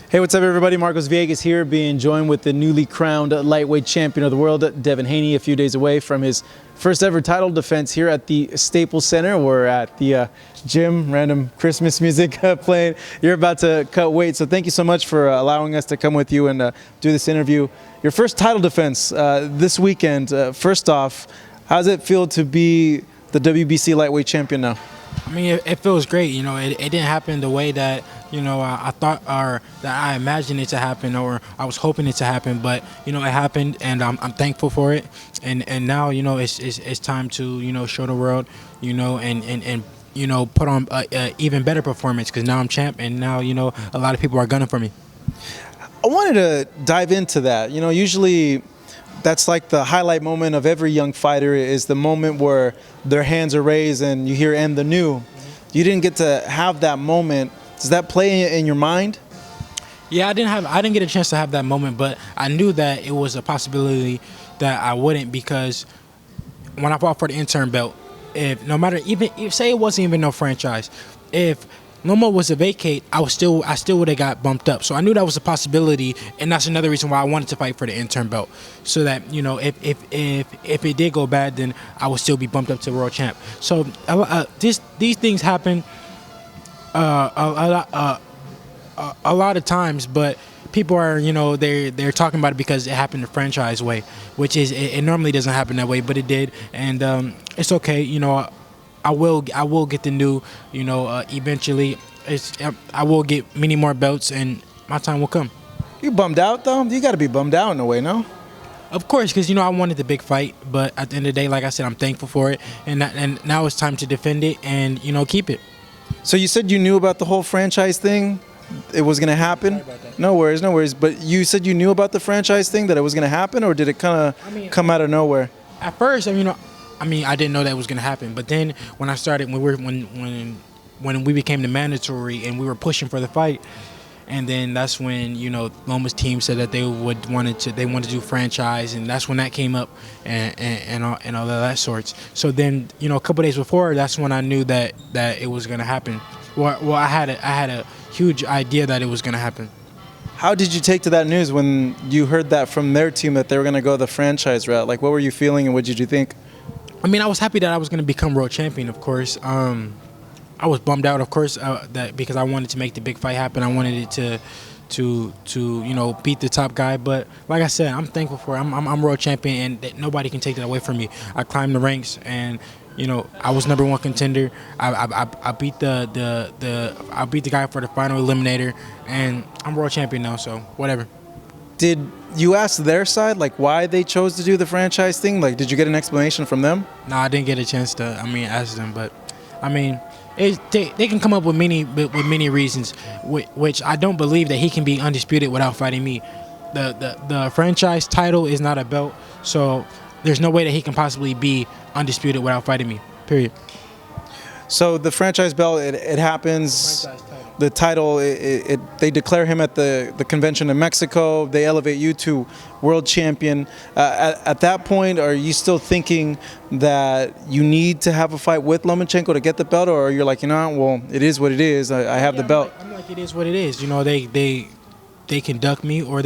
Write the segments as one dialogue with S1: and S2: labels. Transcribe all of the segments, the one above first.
S1: Hey, what's up, everybody? Marcos Villegas here, being joined with the newly crowned lightweight champion of the world, Devin Haney, a few days away from his first ever title defense here at the Staples Center. We're at the gym, random Christmas music playing. You're about to cut weight, so thank you so much for allowing us to come with you and do this interview. Your first title defense this weekend. First off, how does it feel to be the WBC lightweight champion now?
S2: I mean, it feels great. You know, it didn't happen the way that, you know, I thought or that I imagined it to happen or I was hoping it to happen. But, you know, it happened and I'm thankful for it. And now, you know, it's time to, you know, show the world, you know, and you know, put on an even better performance because now I'm champ and now, you know, a lot of people are gunning for me.
S1: I wanted to dive into that. You know, usually that's like the highlight moment of every young fighter is the moment where their hands are raised and you hear "and the new." You didn't get to have that moment. Does that play in your mind?
S2: Yeah, I didn't get a chance to have that moment, but I knew that it was a possibility that I wouldn't because when I fought for the interim belt, if say it wasn't even no franchise, if Loma was a vacate, I still would have got bumped up. So I knew that was a possibility, and that's another reason why I wanted to fight for the interim belt, so that, you know, if it did go bad, then I would still be bumped up to world champ. So these things happen a lot of times, but people are, you know, they're talking about it because it happened the franchise way, which is it normally doesn't happen that way, but it did, and it's okay, you know. I will get the new, you know, eventually. I will get many more belts, and my time will come.
S1: You bummed out, though? You got to be bummed out in a way, no?
S2: Of course, because, you know, I wanted the big fight, but at the end of the day, like I said, I'm thankful for it, and now it's time to defend it and, you know, keep it.
S1: So you said you knew about the whole franchise thing? It was going to happen?
S2: Sorry about that.
S1: No worries, no worries. But you said you knew about the franchise thing, that it was going to happen, or did it kind of come out of nowhere?
S2: At first, I didn't know that was gonna happen. But then when I started, when we became the mandatory and we were pushing for the fight, and then that's when, you know, Loma's team said that they wanted to do franchise, and that's when that came up and all of that sorts. So then, you know, a couple days before, that's when I knew that it was gonna happen. Well, I had a huge idea that it was gonna happen.
S1: How did you take to that news when you heard that from their team that they were gonna go the franchise route? Like, what were you feeling and what did you think?
S2: I mean, I was happy that I was going to become world champion, of course. I was bummed out, of course, that because I wanted to make the big fight happen. I wanted it to you know, beat the top guy. But like I said, I'm thankful for it. I'm world champion, and that nobody can take that away from me. I climbed the ranks, and, you know, I was #1 contender. I beat the guy for the final eliminator, and I'm world champion now. So whatever.
S1: Did you ask their side, like, why they chose to do the franchise thing? Like, did you get an explanation from them?
S2: No, I didn't get a chance to, ask them. But, they can come up with many reasons, which I don't believe that he can be undisputed without fighting me. The franchise title is not a belt, so there's no way that he can possibly be undisputed without fighting me, period.
S1: So the franchise belt, it happens. The title, they declare him at the convention in Mexico. They elevate you to world champion. At that point, are you still thinking that you need to have a fight with Lomachenko to get the belt, or you're like, you know, well, it is what it is. I have the belt.
S2: I'm like, it is what it is. You know, they can duck me, or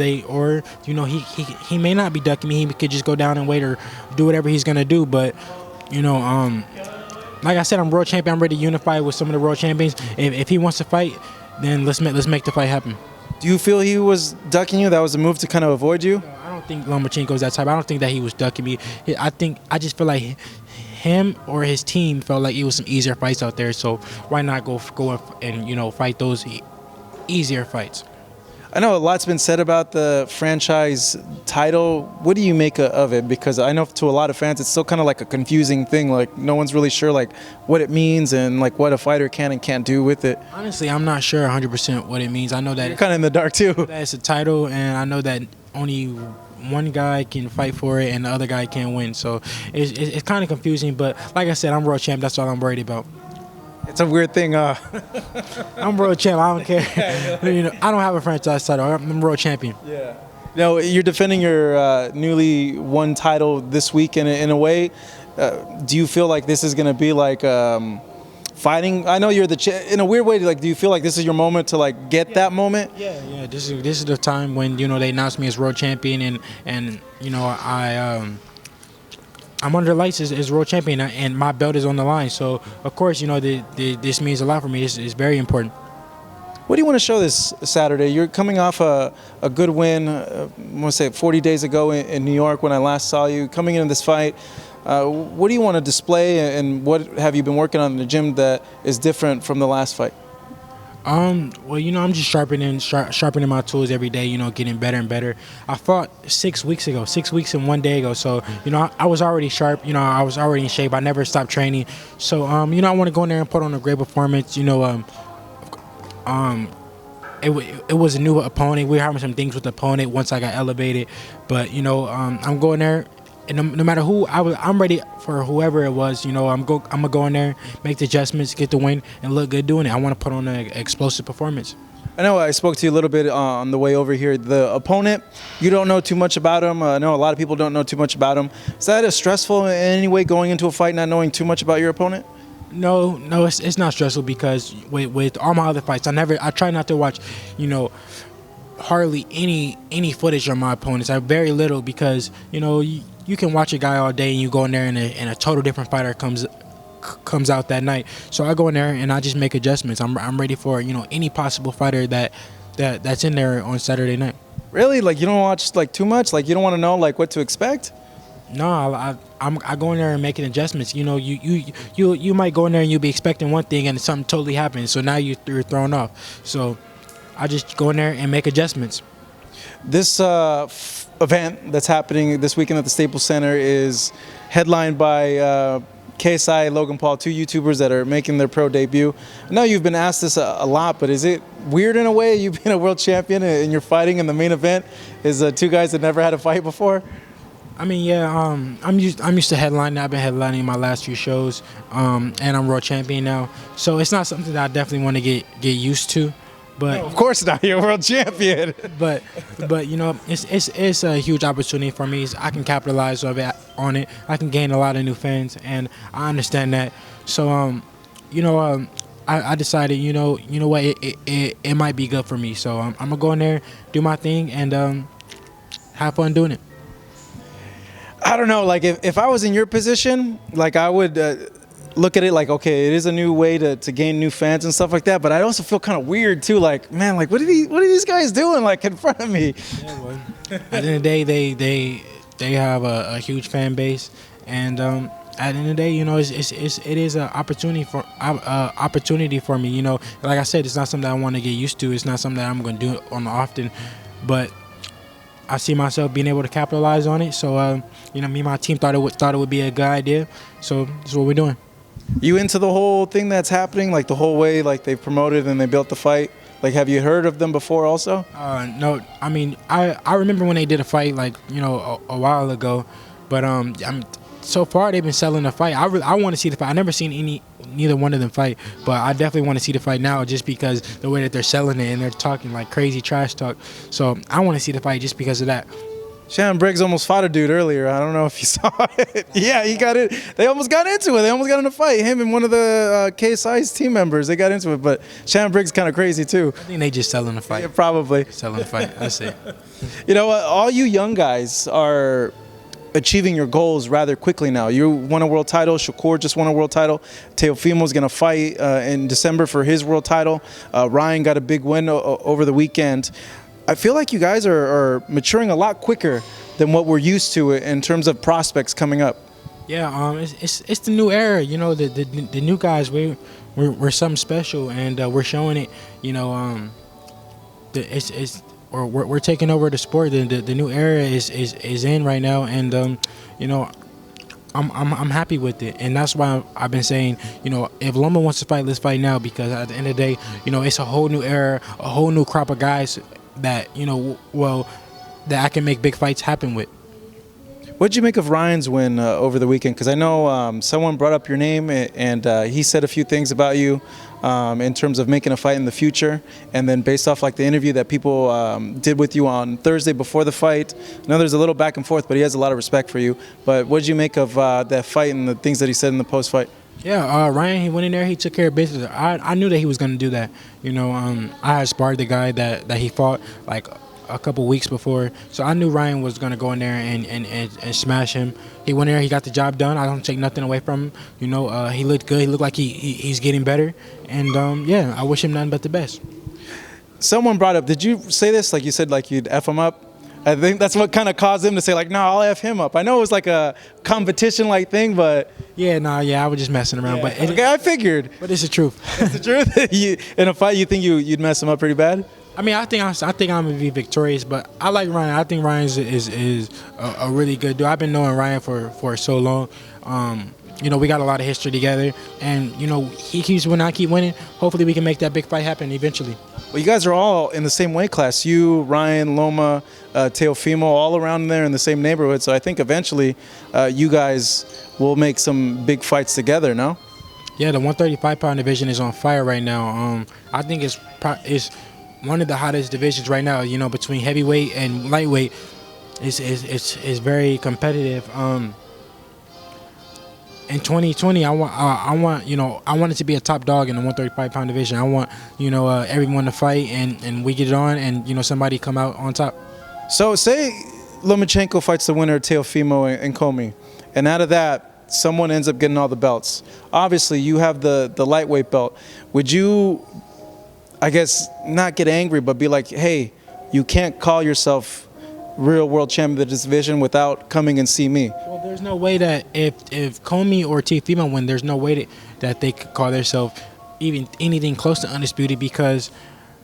S2: you know, he may not be ducking me. He could just go down and wait or do whatever he's gonna do. But, you know, like I said, I'm world champion. I'm ready to unify with some of the world champions. If he wants to fight, then let's make the fight happen.
S1: Do you feel he was ducking you? That was a move to kind of avoid you?
S2: No, I don't think Lomachenko's that type. I don't think that he was ducking me. I just feel like him or his team felt like it was some easier fights out there. So why not go and, you know, fight those easier fights?
S1: I know a lot's been said about the franchise title. What do you make of it? Because I know to a lot of fans, it's still kind of like a confusing thing. Like, no one's really sure like what it means and like what a fighter can and can't do with it.
S2: Honestly, I'm not sure 100% what it means. I know that
S1: you're kind of in the dark too.
S2: That it's a title, and I know that only one guy can fight for it and the other guy can't win. So it's kind of confusing. But like I said, I'm world champ. That's all I'm worried about.
S1: It's a weird thing.
S2: I'm world champ. I don't care. You know, I don't have a franchise title. I'm world champion.
S1: Yeah. No, you're defending your newly won title this week in a way. Do you feel like this is going to be like fighting? I know you're in a weird way. Like, do you feel like this is your moment to like get that moment?
S2: Yeah. This is the time when they announced me as world champion, and I'm under lights as world champion, and my belt is on the line. So of course, this means a lot for me. It's very important.
S1: What do you want to show this Saturday? You're coming off a good win, I want to say 40 days ago in New York when I last saw you. Coming into this fight, what do you want to display, and what have you been working on in the gym that is different from the last fight?
S2: Well, I'm just sharpening my tools every day, getting better and better. I fought 6 weeks and 1 day ago. So, I was already sharp, I was already in shape. I never stopped training. So, I want to go in there and put on a great performance. It was a new opponent. We were having some things with the opponent once I got elevated. But, I'm going there. And no matter who, I'm ready for whoever it was. I'm gonna go in there, make the adjustments, get the win, and look good doing it. I want to put on an explosive performance.
S1: I know I spoke to you a little bit on the way over here. The opponent, you don't know too much about him. I know a lot of people don't know too much about him. Is that stressful in any way going into a fight, not knowing too much about your opponent?
S2: No, it's not stressful because with all my other fights, I try not to watch, hardly any footage on my opponents. I have very little because you can watch a guy all day and you go in there and a total different fighter comes out that night. So I go in there and I just make adjustments. I'm ready for any possible fighter that's in there on Saturday night.
S1: Really? Like, you don't watch like too much? Like, you don't want to know like what to expect?
S2: No, I go in there and making adjustments. You might go in there and you'll be expecting one thing and something totally happens. So now you're thrown off. So I just go in there and make adjustments.
S1: This event that's happening this weekend at the Staples Center is headlined by KSI, Logan Paul, two YouTubers that are making their pro debut. I know you've been asked this a lot, but is it weird in a way? You've been a world champion and you're fighting in the main event is two guys that never had a fight before?
S2: I mean, yeah, I'm used to headlining. I've been headlining my last few shows, and I'm world champion now. So it's not something that I definitely want to get used to. But
S1: no, of course not. You're a world champion.
S2: but it's a huge opportunity for me. I can capitalize on it. I can gain a lot of new fans, and I understand that. So I decided what it might be good for me. So I'm gonna go in there, do my thing, and have fun doing it.
S1: I don't know, like if I was in your position, like I would look at it like, okay, it is a new way to gain new fans and stuff like that, but I also feel kind of weird too, like, man, like what are these guys doing like in front of me?
S2: Yeah, well, at the end of the day, they have a huge fan base, and at the end of the day, it is an opportunity for me. Like I said, it's not something I want to get used to. It's not something that I'm going to do on often, but I see myself being able to capitalize on it. So, me and my team thought it would be a good idea. So that's what we're doing.
S1: You into the whole thing that's happening, like the whole way, like they promoted and they built the fight? Like, have you heard of them before also?
S2: No, I mean, I remember when they did a fight, like, a while ago. But so far they've been selling the fight. I want to see the fight. I've never seen neither one of them fight, but I definitely want to see the fight now just because the way that they're selling it and they're talking like crazy trash talk. So I want to see the fight just because of that.
S1: Shannon Briggs almost fought a dude earlier. I don't know if you saw it. Yeah, he got it. They almost got into it. They almost got in a fight. Him and one of the KSI's team members, they got into it. But Shannon Briggs kind of crazy too.
S2: I think they just selling the fight.
S1: Yeah, probably.
S2: Selling the fight. That's it.
S1: You know what? All you young guys are achieving your goals rather quickly now. You won a world title. Shakur just won a world title. Teofimo's going to fight in December for his world title. Ryan got a big win over the weekend. I feel like you guys are maturing a lot quicker than what we're used to in terms of prospects coming up.
S2: Yeah, it's the new era. The new guys, we're something special, and we're showing it. We're taking over the sport. The new era is in right now, and I'm happy with it, and that's why I've been saying, if Loma wants to fight, let's fight now, because at the end of the day, it's a whole new era, a whole new crop of guys that that I can make big fights happen with.
S1: What did you make of Ryan's win over the weekend? Because I know someone brought up your name, and he said a few things about you in terms of making a fight in the future. And then based off like the interview that people did with you on Thursday before the fight, I know there's a little back and forth, but he has a lot of respect for you. But what did you make of that fight and the things that he said in the post-fight?
S2: Yeah, Ryan, he went in there, he took care of business. I knew that he was going to do that. I had sparred the guy that he fought like a couple weeks before, so I knew Ryan was going to go in there and smash him. He went in there, he got the job done. I don't take nothing away from him. He looked good. He looked like he's getting better. And, yeah, I wish him nothing but the best.
S1: Someone brought up, did you say this? Like you said, like you'd F him up? I think that's what kind of caused him to say, like, no, I'll F him up. I know it was like a competition-like thing, but...
S2: Yeah, I was just messing around.
S1: Yeah,
S2: but
S1: okay, I figured.
S2: But it's the truth.
S1: It's the truth? In a fight, you think you'd mess him up pretty bad?
S2: I mean, I think I'm gonna be victorious, but I like Ryan. I think Ryan is a really good dude. I've been knowing Ryan for so long. We got a lot of history together, and he keeps winning, I keep winning. Hopefully, we can make that big fight happen eventually.
S1: Well, you guys are all in the same weight class. You, Ryan, Loma, Teofimo, all around there in the same neighborhood. So I think eventually you guys will make some big fights together, no?
S2: Yeah, the 135-pound division is on fire right now. I think it's one of the hottest divisions right now. Between heavyweight and lightweight, it's very competitive. In 2020, I want it to be a top dog in the 135-pound division. I want everyone to fight and we get it on and somebody come out on top.
S1: So say Lomachenko fights the winner of Teofimo and Comey, and out of that, someone ends up getting all the belts. Obviously, you have the lightweight belt. Would you, I guess, not get angry, but be like, hey, you can't call yourself real world champion of this division without coming and see me?
S2: Well, there's no way that if Comey or Teofimo win, there's no way that they could call themselves even anything close to undisputed because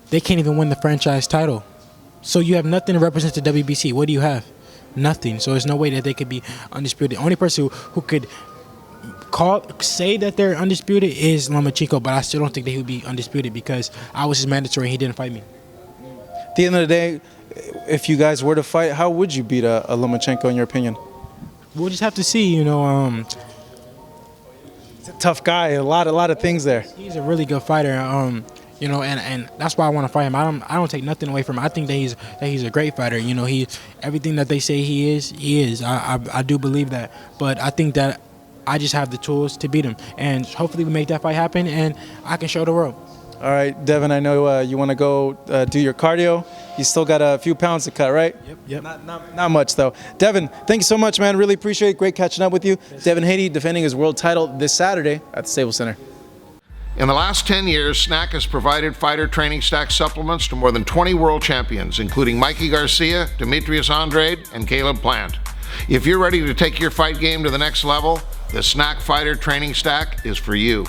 S2: they can't even win the franchise title. So you have nothing to represent the WBC. What do you have? Nothing. So there's no way that they could be undisputed. The only person who could say that they're undisputed is Lomachenko, but I still don't think that he would be undisputed because I was his mandatory and he didn't fight me.
S1: At the end of the day, if you guys were to fight, how would you beat a Lomachenko in your opinion?
S2: We'll just have to see,
S1: He's a tough guy, a lot of things there.
S2: He's a really good fighter, and that's why I want to fight him. I don't take nothing away from him. I think that he's a great fighter. He everything that they say he is. I do believe that, but I think that I just have the tools to beat him, and hopefully we make that fight happen, and I can show the world.
S1: All right, Devin, I know you want to go do your cardio. You still got a few pounds to cut, right?
S2: Yep.
S1: Not much, though. Devin, thank you so much, man. Really appreciate it. Great catching up with you. Yes. Devin Haney defending his world title this Saturday at the Staples Center.
S3: In the last 10 years, SNAC has provided fighter training stack supplements to more than 20 world champions, including Mikey Garcia, Demetrius Andrade, and Caleb Plant. If you're ready to take your fight game to the next level, the SNAC Fighter Training Stack is for you.